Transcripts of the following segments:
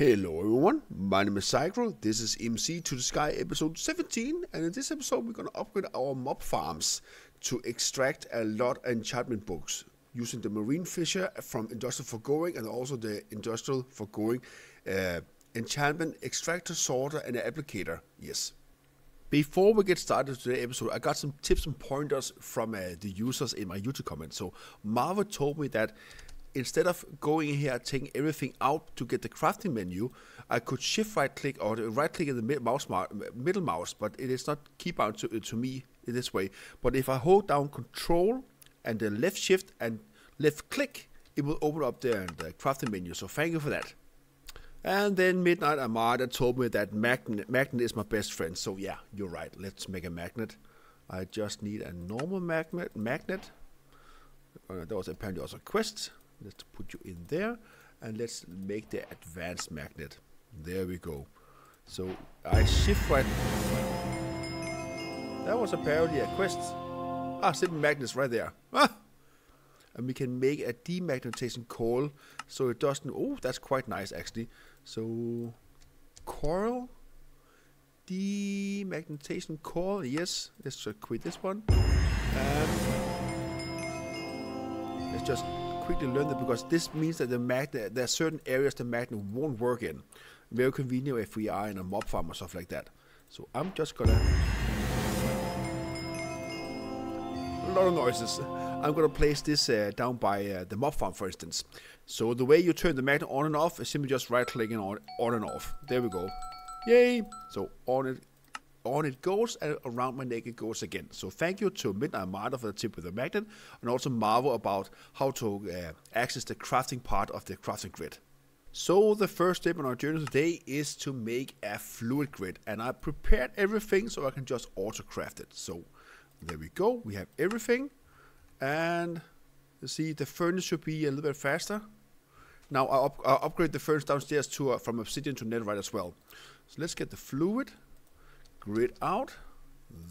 Hello everyone, my name is PsyCrow, this is EMC to the Sky episode 17, and in this episode we're going to upgrade our mob farms to extract a lot of enchantment books using the marine fisher from industrial foregoing and also the industrial foregoing enchantment, extractor, sorter and an applicator, yes. Before we get started with today's episode, I got some tips and pointers from the users in my YouTube comments. So Marva told me that instead of going in here and taking everything out to get the crafting menu, I could shift right click or right click in the middle mouse, but it is not keybound to me in this way. But if I hold down control and the left shift and left click, it will open up the crafting menu. So thank you for that. And then Midnight Armada told me that magnet is my best friend. So yeah, you're right. Let's make a magnet. I just need a normal magnet. There was apparently also a quest. Let's put you in there and let's make the advanced magnet. There we go. So I shift right. That was apparently a quest. Sitting magnets right there. And we can make a demagnetization coil so it doesn't. Oh, that's quite nice actually. So coil, demagnetization coil. Yes, let's quit this one. Let's just quickly learn that, because this means that the magnet, there are certain areas the magnet won't work in. Very convenient if we are in a mob farm or stuff like that. So I'm just gonna, a lot of noises. I'm gonna place this down by the mob farm, for instance. So the way you turn the magnet on and off is simply just right clicking on and off. There we go. Yay! So on it goes, and around my neck it goes again. So thank you to Midnight Armada for the tip with the magnet, and also Marvel about how to access the crafting part of the crafting grid. So the first step on our journey today is to make a fluid grid, and I prepared everything so I can just auto-craft it. So there we go, we have everything, and you see the furnace should be a little bit faster. Now I'll upgrade the furnace downstairs to from obsidian to netherite as well. So let's get the fluid grid out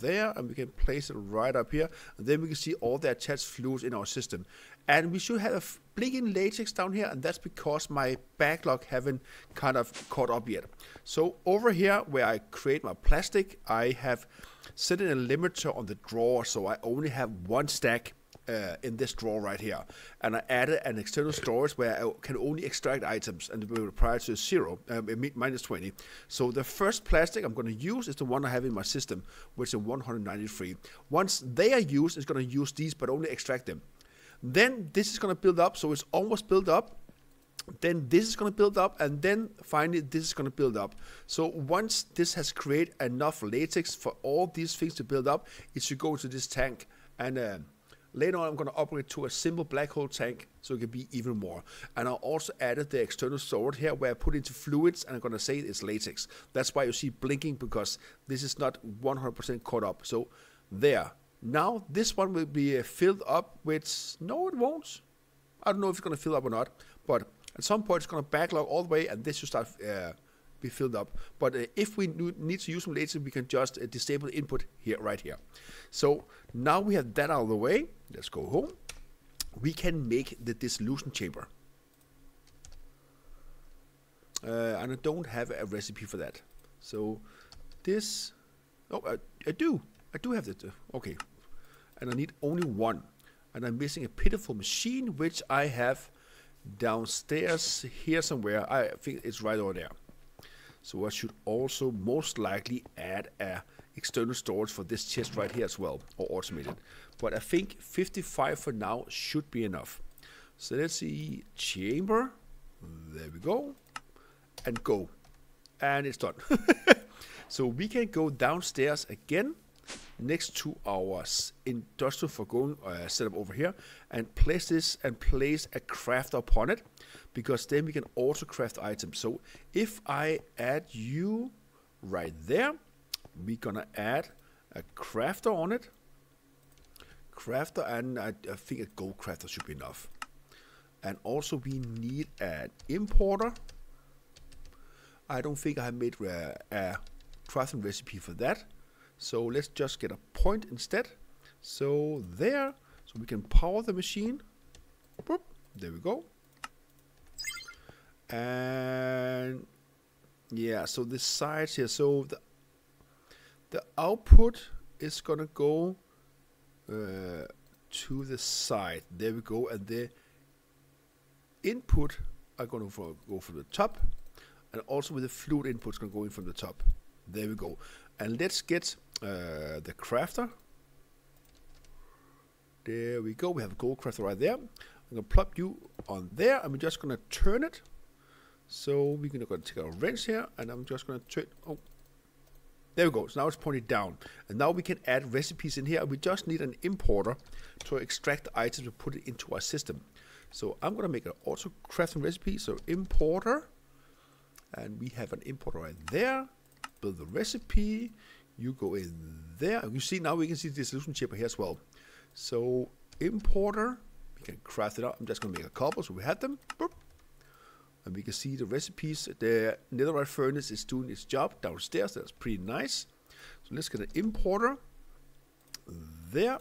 there, and we can place it right up here, and then we can see all the attached fluids in our system. And we should have a blinking latex down here, and that's because my backlog haven't kind of caught up yet. So over here where I create my plastic, I have set in a limiter on the drawer, so I only have one stack in this drawer right here, and I added an external storage where I can only extract items, and it will be prior to 0, minus 20. So the first plastic I'm going to use is the one I have in my system, which is 193. Once they are used, it's going to use these, but only extract them. Then this is going to build up, so it's almost built up. Then this is going to build up, and then finally this is going to build up. So once this has created enough latex for all these things to build up, it should go to this tank, and later on I'm going to upgrade to a simple black hole tank so it can be even more. And I also added the external storage here where I put into fluids, and I'm going to say it's latex. That's why you see blinking, because this is not 100% caught up. So there. Now this one will be filled up with, no it won't. I don't know if it's going to fill up or not, but at some point it's going to backlog all the way, and this should start be filled up. But if we need to use some latex, we can just disable the input here, right here. So now we have that out of the way. Let's go home. We can make the Dissolution Chamber. And I don't have a recipe for that. So this, oh, I do have that. Okay. And I need only one. And I'm missing a pitiful machine, which I have downstairs here somewhere. I think it's right over there. So I should also most likely add a external storage for this chest right here as well, or automate it. But I think 55 for now should be enough. So let's see, chamber, there we go, and go. And it's done. So we can go downstairs again, next to our industrial foregoing setup over here, and place this and place a crafter upon it, because then we can also craft items. So if I add you right there, we're gonna add a crafter on it. Crafter, and I think a gold crafter should be enough. And also we need an importer. I don't think I have made a crafting recipe for that. So let's just get a point instead. So there, so we can power the machine. Boop, there we go. And Yeah, so the sides here, so the output is gonna go to the side. There we go, and the input are gonna go from the top, and also with the fluid input is gonna go in from the top. There we go. And let's get the crafter. There we go. We have a gold crafter right there. I'm gonna plop you on there, and we're just gonna turn it. So we're gonna take our wrench here, and I'm just gonna turn. Oh, there we go. So now it's pointed down, and now we can add recipes in here. We just need an importer to extract the items and put it into our system. So I'm gonna make an auto-crafting recipe. So importer, and we have an importer right there. Build the recipe. You go in there. You see now we can see the Dissolution Chamber here as well. So importer, we can craft it out. I'm just gonna make a couple so we have them. Boop. And we can see the recipes. The netherite furnace is doing its job downstairs. That's pretty nice. So let's get an importer there,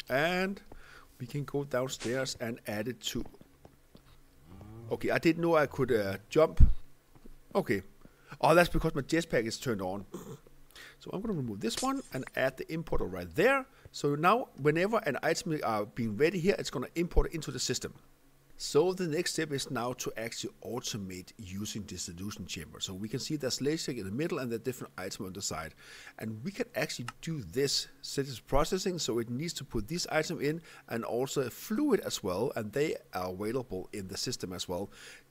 and we can go downstairs and add it to. Okay, I didn't know I could jump. Okay. Oh, that's because my jetpack is turned on. So I'm going to remove this one and add the importer right there. So now whenever an item is being ready here, it's going to import it into the system. So the next step is now to actually automate using Dissolution Chamber. So we can see there's laser in the middle and the different items on the side. And we can actually do this, set its processing, so it needs to put this item in and also a fluid as well, and they are available in the system as well.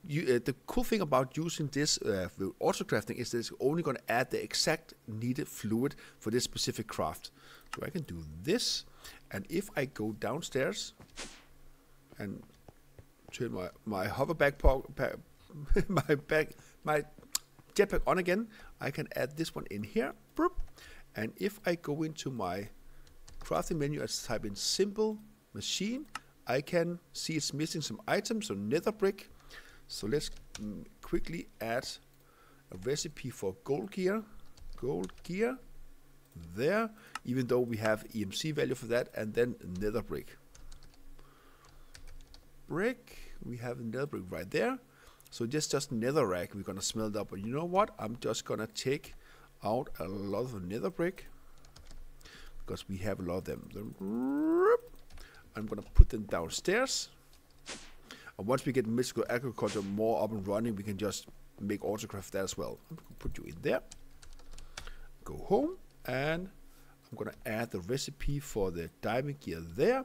The cool thing about using this Autocrafting is that it's only going to add the exact needed fluid for this specific craft. So I can do this, and if I go downstairs and turn my hoverback my jetpack on again, I can add this one in here. Boop. And if I go into my crafting menu and type in simple machine, I can see it's missing some items, so nether brick. So let's quickly add a recipe for gold gear there, even though we have EMC value for that, and then nether brick. We have nether brick right there. So just netherrack, we're gonna smelt up. But you know what? I'm just gonna take out a lot of nether brick because we have a lot of them. I'm gonna put them downstairs. And once we get mystical agriculture more up and running, we can just make autocraft that as well. I'm gonna put you in there. Go home, and I'm gonna add the recipe for the diamond gear there.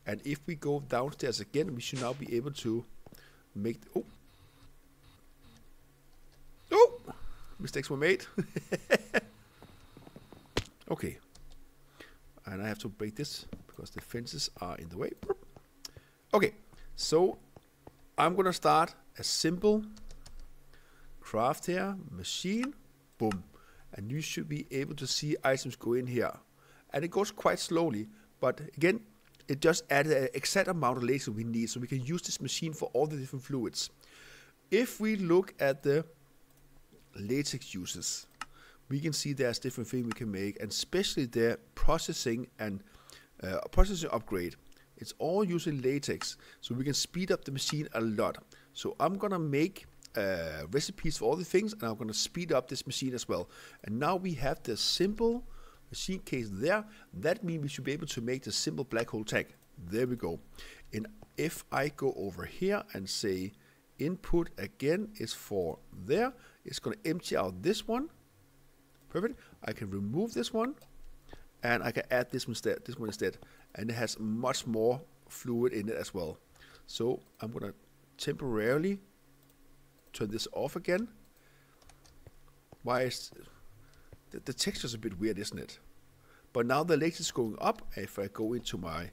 And if we go downstairs again, we should now be able to make. Oh, mistakes were made. Okay, and I have to break this because the fences are in the way. Okay, so I'm gonna start a simple craft here, machine, boom, and you should be able to see items go in here, and it goes quite slowly, but again, it just added an exact amount of laser we need, so we can use this machine for all the different fluids. If we look at the latex uses, we can see there's different things we can make, and especially the processing and processing upgrade. It's all using latex, so we can speed up the machine a lot. So I'm gonna make recipes for all the things, and I'm gonna speed up this machine as well. And now we have the simple machine case there. That means we should be able to make the simple black hole tank. There we go. And if I go over here and say input again is for there, it's going to empty out this one. Perfect. I can remove this one, and I can add this one instead. And it has much more fluid in it as well. So I'm going to temporarily turn this off again. Why is the texture is a bit weird, isn't it? But now the latex is going up. If I go into my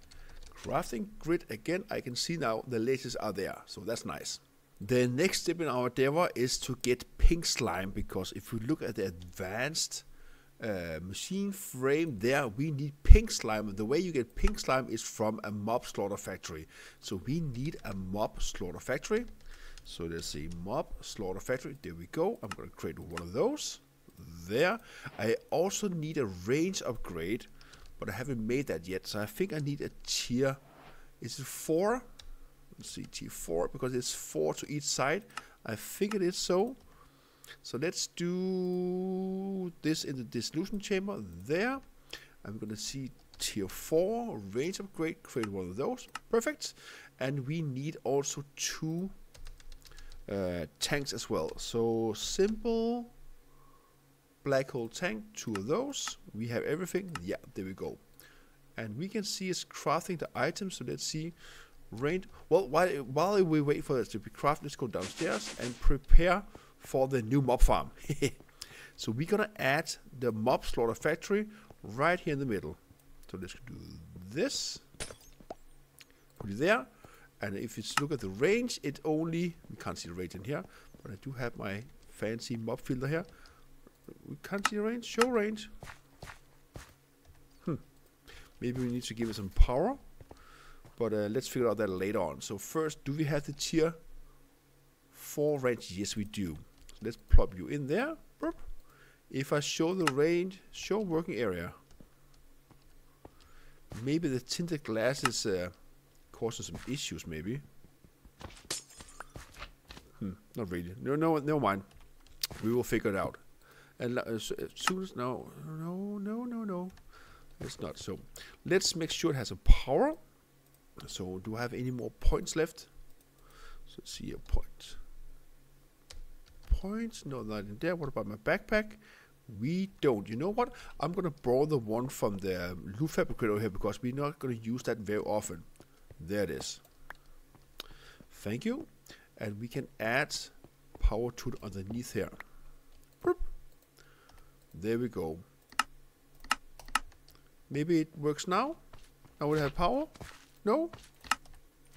crafting grid again, I can see now the latex are there. So that's nice. The next step in our endeavor is to get pink slime, because if we look at the advanced machine frame there, we need pink slime. The way you get pink slime is from a mob slaughter factory. So we need a mob slaughter factory. So let's see, mob slaughter factory. There we go. I'm going to create one of those. There. I also need a range upgrade, but I haven't made that yet, so I think I need a tier. Is it 4? Let's see, tier 4, because it's 4 to each side. I think it is so. So let's do this in the Dissolution Chamber there. I'm going to see tier 4, range upgrade, create one of those. Perfect. And we need also 2 tanks as well. So simple black hole tank, 2 of those. We have everything. Yeah, there we go. And we can see it's crafting the items. So let's see. Range. Well, while we wait for this to be crafted, let's go downstairs and prepare for the new mob farm. So we're gonna add the mob slaughter factory right here in the middle. So let's do this. Put it there. And if you look at the range, it only, we can't see the range in here, but I do have my fancy mob filter here. We can't see the range. Show range. Maybe we need to give it some power. But let's figure out that later on. So first, do we have the tier 4 range? Yes, we do. So let's plop you in there. Burp. If I show the range, show working area. Maybe the tinted glass is causing some issues, maybe. Not really. No mind. We will figure it out. And as soon as no. It's not. So let's make sure it has a power. So do I have any more points left? So let's see a point. Points? No, not in there. What about my backpack? We don't. You know what? I'm gonna borrow the one from the loot fabricator here because we're not gonna use that very often. There it is. Thank you. And we can add power to it underneath here. Boop. There we go. Maybe it works now. Now we have power. No?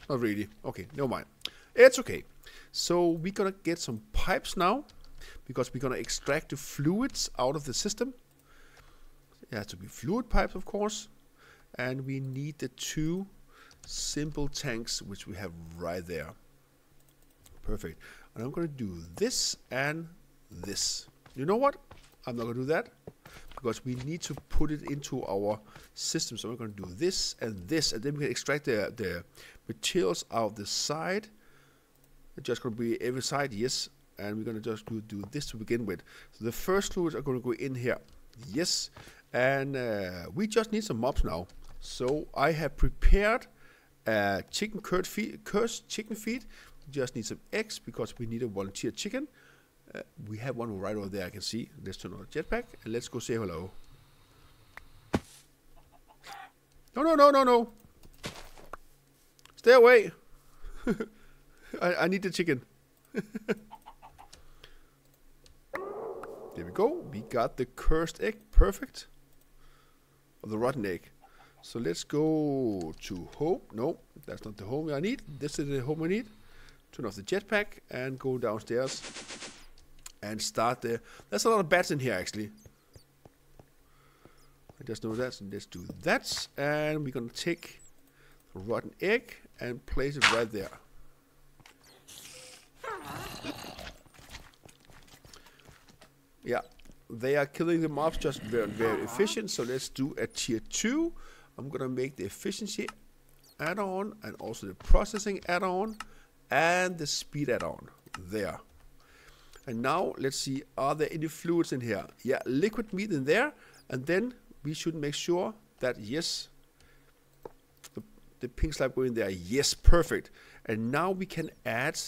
Not really. Okay, never mind. It's okay. So we're gonna get some pipes now because we're gonna extract the fluids out of the system. It has to be fluid pipes, of course. And we need the 2 simple tanks, which we have right there. Perfect. And I'm gonna do this and this. You know what? I'm not gonna do that because we need to put it into our system. So we're going to do this, and then we can extract the materials out the side. It's just going to be every side, yes. And we're going to just do this to begin with. So the first fluids are going to go in here, yes. And we just need some mobs now. So I have prepared chicken cursed chicken feed. We just need some eggs because we need a volunteer chicken. We have one right over there, I can see. Let's turn on the jetpack and let's go say hello. No. Stay away. I need the chicken. There we go. We got the cursed egg. Perfect. Or the rotten egg. So let's go to home. No, that's not the home I need. This is the home I need. Turn off the jetpack and go downstairs. And start there. There's a lot of bats in here actually. I just know that. So let's do that. And we're gonna take the rotten egg and place it right there. Yeah, they are killing the mobs just very efficient. So let's do a tier 2. I'm gonna make the efficiency add-on and also the processing add-on and the speed add-on there. And now let's see, are there any fluids in here? Yeah, liquid meat in there. And then we should make sure that, yes, the pink slime go in there. Yes, perfect. And now we can add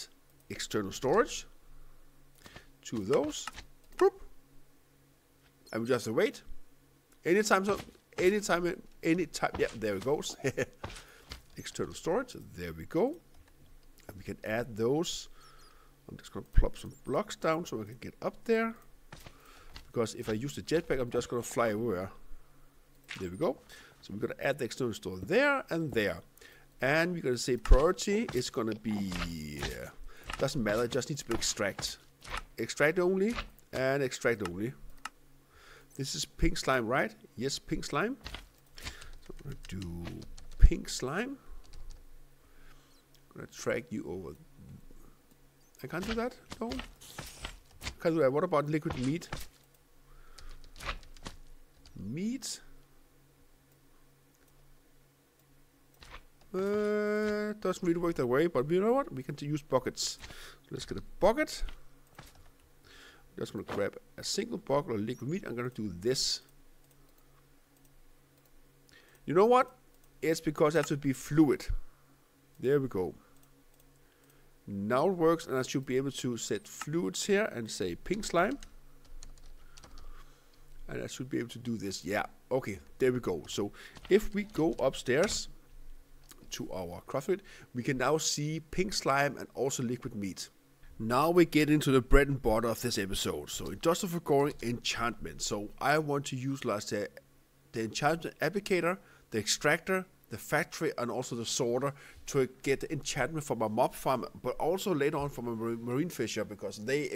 external storage. 2 of those. Boop. And we just wait. Anytime, yeah, there it goes. External storage, there we go. And we can add those. I'm just going to plop some blocks down so I can get up there. Because if I use the jetpack, I'm just going to fly everywhere. There we go. So we're going to add the external store there and there. And we're going to say priority is going to be... doesn't matter, it just needs to be extract. Extract only and extract only. This is pink slime, right? Yes, pink slime. So I'm going to do pink slime. I'm going to drag you over. I can't do that? No. Can't do that. What about liquid meat? Meat? Doesn't really work that way, but you know what? We can use buckets. So let's get a bucket. Just gonna grab a single bucket of liquid meat. I'm gonna do this. You know what? It's because I have to be fluid. There we go. Now it works, and I should be able to set fluids here and say pink slime. And I should be able to do this. Yeah, okay, there we go. So if we go upstairs to our craft, we can now see pink slime and also liquid meat. Now we get into the bread and butter of this episode. So industrial foregoing enchantment. So I want to utilize the enchantment applicator, the extractor, the factory, and also the sorter to get the enchantment from my mob farm, but also later on from a marine fisher, because they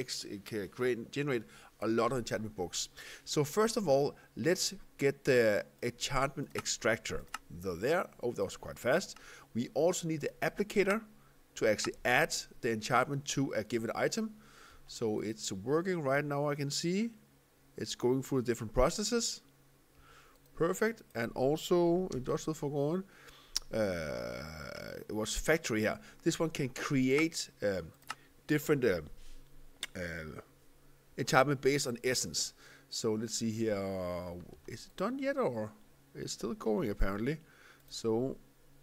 generate a lot of enchantment books. So first of all, let's get the enchantment extractor. There, oh, that was quite fast. We also need the applicator to actually add the enchantment to a given item. So it's working right now, I can see. It's going through different processes. Perfect. And also industrial foregoing, it was factory here. This one can create different enchantment based on essence. So let's see here. Is it done yet, or it's still going apparently? So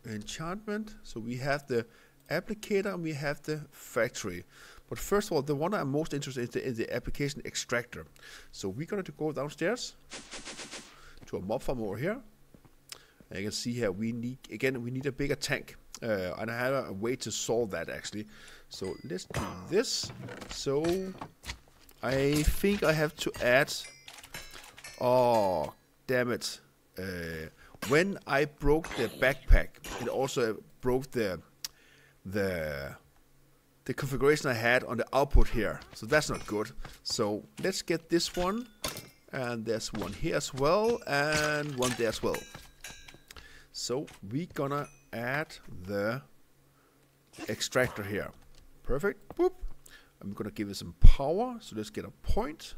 enchantment. So we have the applicator and we have the factory. But first of all, the one I'm most interested in is the application extractor. So we're going to go downstairs to a mob farm over here. And you can see here we need a bigger tank. And I have a way to solve that actually. So let's do this. So I think I have to add, oh damn it, when I broke the backpack, it also broke the configuration I had on the output here, so that's not good. So let's get this one, and there's one here as well, and one there as well. So we're gonna add the extractor here. Perfect. Boop. I'm gonna give it some power, so let's get a point.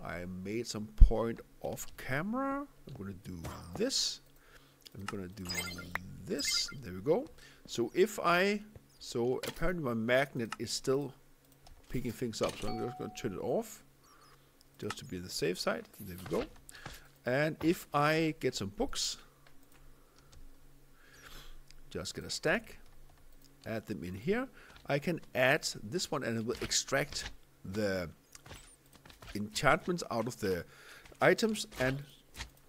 I made some point off camera. I'm gonna do this. I'm gonna do this. There we go. So so apparently my magnet is still picking things up, so I'm just gonna turn it off just to be on the safe side. There we go. And if I get some books, just get a stack, add them in here. I can add this one and it will extract the enchantments out of the items and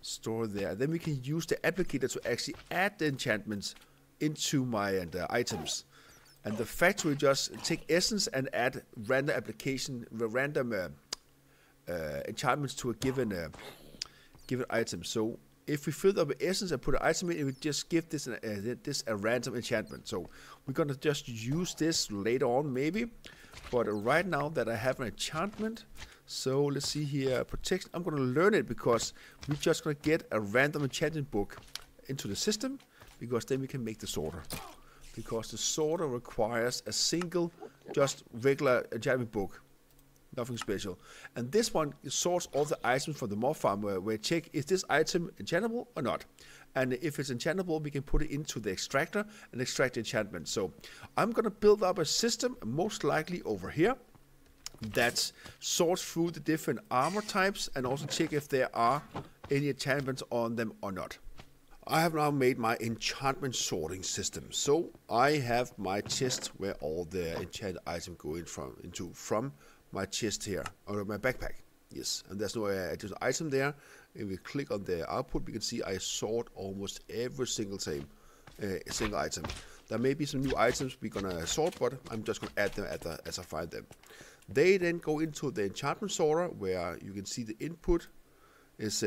store there. Then we can use the applicator to actually add the enchantments into my items. And the factory just take essence and add random enchantments to a given item. So if we fill up with essence and put an item in, it would just give this a random enchantment. So we're gonna just use this later on maybe, but right now that I have an enchantment, so let's see here, protection. I'm gonna learn it because we're just gonna get a random enchantment book into the system, because then we can make the sorter. Because the sorter requires a single, just regular enchantment book. Nothing special. And this one sorts all the items from the mob farm where we check, is this item enchantable or not? And if it's enchantable, we can put it into the extractor and extract enchantment. So I'm going to build up a system, most likely over here, that sorts through the different armor types and also check if there are any enchantments on them or not. I have now made my enchantment sorting system. So I have my chest where all the enchanted items go from my chest here, or my backpack. Yes, and there's no additional item there. If we click on the output, we can see I sort almost every single item. There may be some new items we're gonna sort, but I'm just gonna add them as I find them. They then go into the enchantment sorter, where you can see the input is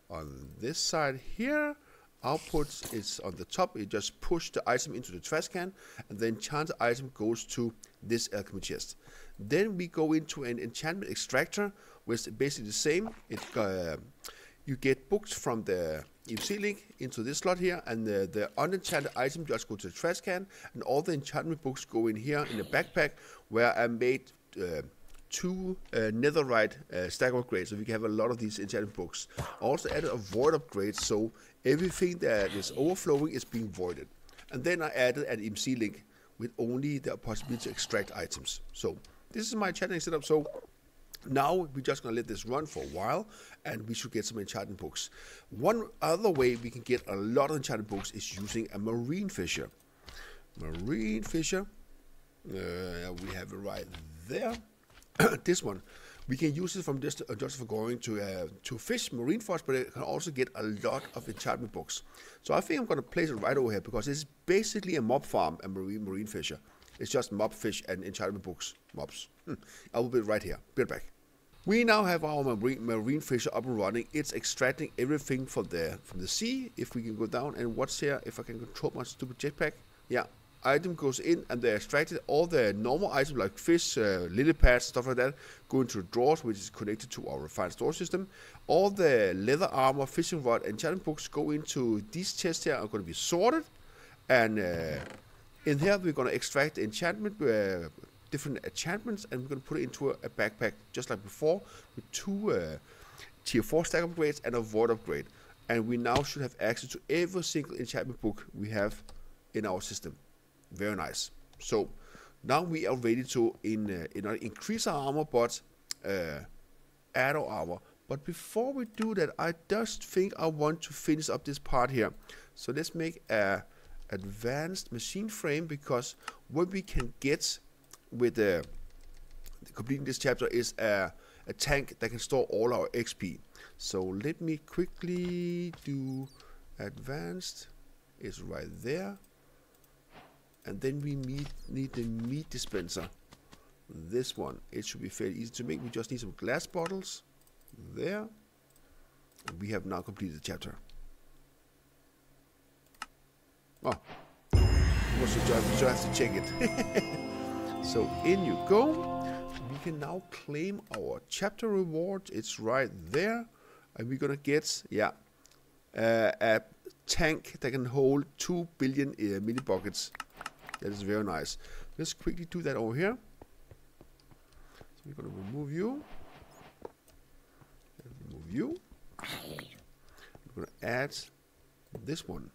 on this side here. Output is on the top. You just push the item into the trash can, and the enchanted item goes to this alchemy chest. Then we go into an enchantment extractor, which is basically the same. You get books from the EMC link into this slot here, and the unenchanted item just go to the trash can, and all the enchantment books go in here in the backpack, where I made 2 netherite stack upgrades, so we can have a lot of these enchantment books. Also added a void upgrade, so everything that is overflowing is being voided. And then I added an EMC link with only the possibility to extract items. So this is my enchanting setup. So now we're just gonna let this run for a while, and we should get some enchantment books. One other way we can get a lot of enchantment books is using a marine fisher. Marine fisher. We have it right there. This one. We can use it from just for going to fish marine forest, but it can also get a lot of enchantment books. So I think I'm going to place it right over here because it's basically a mob farm, a marine fisher. It's just mob fish and enchantment books, mobs. I will be right here. Be right back. We now have our marine fisher up and running. It's extracting everything from the sea. If we can go down and what's here, if I can control my stupid jetpack, yeah. Item goes in and they're extracted. All the normal items like fish, lily pads, stuff like that go into drawers, which is connected to our refined store system. All the leather armor, fishing rod, and enchantment books go into these chests here. Are going to be sorted, and in here we're going to extract enchantment, different enchantments, and we're going to put it into a backpack just like before with 2 tier 4 stack upgrades and a void upgrade. And we now should have access to every single enchantment book we have in our system. Very nice. So now we are ready to not increase our armor, but add our armor. But before we do that, I just think I want to finish up this part here. So let's make a advanced machine frame, because what we can get with completing this chapter is a tank that can store all our XP. So let me quickly do advanced. It's right there. And then we need the meat dispenser. This one, it should be fairly easy to make. We just need some glass bottles. There. And we have now completed the chapter. Oh. You just have to check it. So in you go. We can now claim our chapter reward. It's right there. And we're gonna get, a tank that can hold 2 billion mini buckets. That is very nice. Let's quickly do that over here. So we're going to remove you. And remove you. We're going to add this one.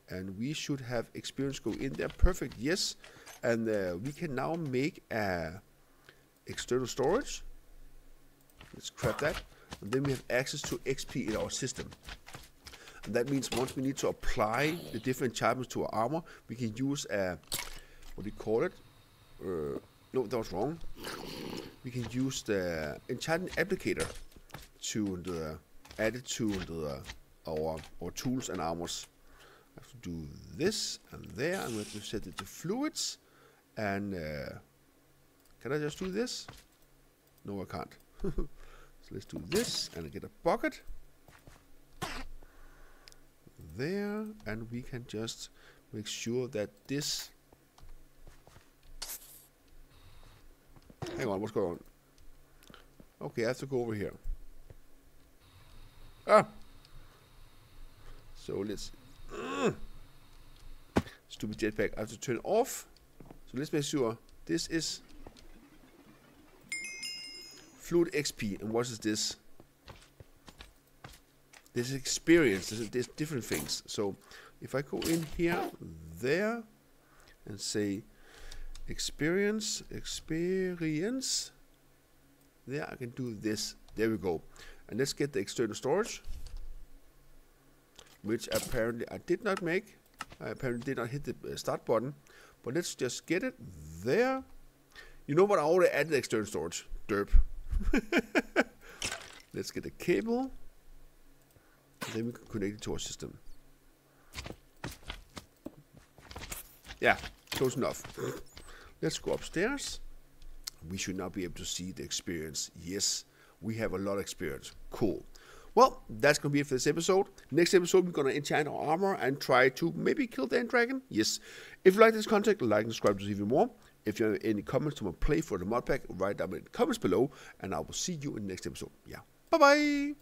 And we should have experience go in there. Perfect, yes. And we can now make a external storage. Let's grab that. And then we have access to XP in our system. And that means once we need to apply the different enchantments to our armor, we can use a, what do you call it? No, that was wrong. We can use the enchantment applicator to add it to our tools and armors. I have to do this and there. I'm going to set it to fluids. And can I just do this? No, I can't. So let's do this and get a bucket. There, and we can just make sure that this, hang on, what's going on? Okay, I have to go over here. So let's stupid jetpack, I have to turn it off. So let's make sure this is fluid XP. And what is this? This is experience. There's different things. So if I go in here, there, and say experience, there I can do this. There we go. And let's get the external storage, which apparently I did not make. I apparently did not hit the start button. But let's just get it there. You know what? I already added the external storage. Derp. Let's get the cable. And then we can connect it to our system. Yeah, close enough. Let's go upstairs. We should now be able to see the experience. Yes, we have a lot of experience. Cool. Well, that's going to be it for this episode. Next episode, we're going to enchant our armor and try to maybe kill the end dragon. Yes. If you like this content, like and subscribe to see even more. If you have any comments to my play for the Modpack, write down in the comments below. And I will see you in the next episode. Yeah. Bye-bye.